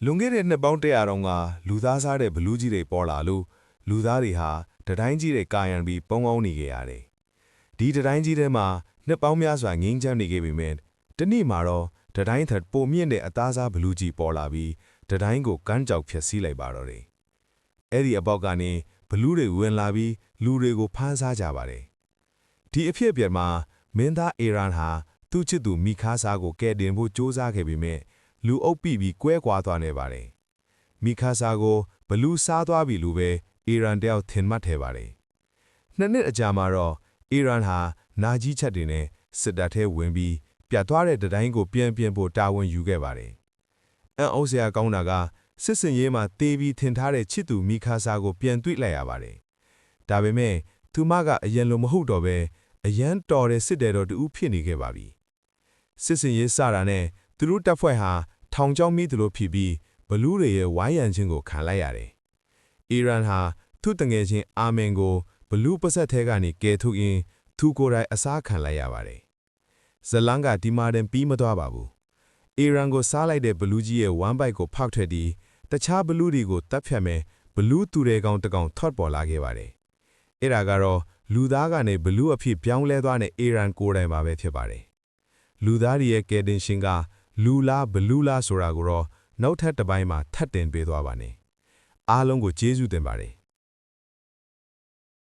လွန်ခဲ့တဲ့နှစ်ပေါင်း100တောင်ကလူသားစားတဲ့ဘလူးကြီးတွေပေါ်လာလို့လူသားတွေဟာတတိုင်းကြီးတဲ့ကာယံပြီးပုံအောင်နေကြရတယ်။ဒီတတိုင်းကြီးထဲမှာနှစ်ပေါင်းများစွာငင်းချမ်းနေခဲ့ပေမဲ့တနေ့မှာတော့တတိုင်းထက်ပိုမြင့်တဲ့အသားစားဘလူးကြီးပေါ်လာပြီးတတိုင်းကိုကမ်းကြောက်ဖျက်ဆီးလိုက်ပါတော့တယ်။အဲ့ဒီအပေါက်ကနေဘလူးတွေဝင်လာပြီးလူတွေကိုဖမ်းစားကြပါတယ်။ဒီအဖြစ်အပျက်မှာမင်းသားအေရန်ဟာသူ့ချစ်သူမိခါဆာကိုကယ်တင်ဖို့ကြိုးစားခဲ့ပေမဲ့လူအုပ်ပိပြီးကွဲကွာသွားနေပါတယ်။မိခါဆာကိုဘလူးစားသွားပြီလို့ပဲအေရန်တယောက်ထင်မှတ်ထဲပါတယ်။နှစ်အကြာမှာတော့အေရန်ဟာနာကြီးချက်တွေနဲ့စစ်တပ်ထဲဝင်ပြီးပြတ်သွားတဲ့တတိုင်းကိုပြန်ဖို့တာဝန်ယူခဲ့ပါတယ်။အံ့ဩစရာကောင်းတာကစစ်စင်ရေးမှာတေးပြီးထင်ထားတဲ့ချစ်သူမိခါဆာကိုပြန်တွေ့လိုက်ရပါတယ်။ဒါပေမဲ့သူမကအရင်လိုမဟုတ်တော့ပဲအရန်တော်တဲ့စစ်တဲတော်တူဖြစ်နေခဲ့ပါပြီ။စစ်စင်ရေးစတာနဲ့သူတို့တပ်ဖွဲ့ဟာထောင်ချောင်းမိသလိုဖြစ်ပြီးဘလူးတွေရဲ့ဝိုင်းရံခြင်းကိုခံလိုက်ရတယ်။အီရန်ဟာသူ့တငယ်ချင်းအာမင်ကိုဘလူးပစက်ထဲကနေကယ်ထုတ်ရင်းသူကိုယ်တိုင်အစားခံလိုက်ရပါတယ်။ဇလန်ကဒီမာတင်ပြီးမသွားပါဘူး။အီရန်ကိုစားလိုက်တဲ့ဘလူးကြီးရဲ့ဝမ်းပိုက်ကိုဖောက်ထွက်ပြီးတခြားဘလူးတွေကိုတပ်ဖြတ်မဲ့ဘလူးသူရဲကောင်တကောင်ထွက်ပေါ်လာခဲ့ပါတယ်။အဲ့ဒါကတော့လူသားကနေဘလူးအဖြစ်ပြောင်းလဲသွားတဲ့အီရန်ကိုယ်တိုင်ပါပဲဖြစ်ပါတယ်။လူသားရဲ့ကယ်တင်ရှင်ကလူလားဘလူးလားဆိုတာကိုတော့နောက်ထပ်တစ်ပိုင်းမှာထပ်တင်ပေးသွားပါမယ်။အားလုံးကိုကျေးဇူးတင်ပါတယ်။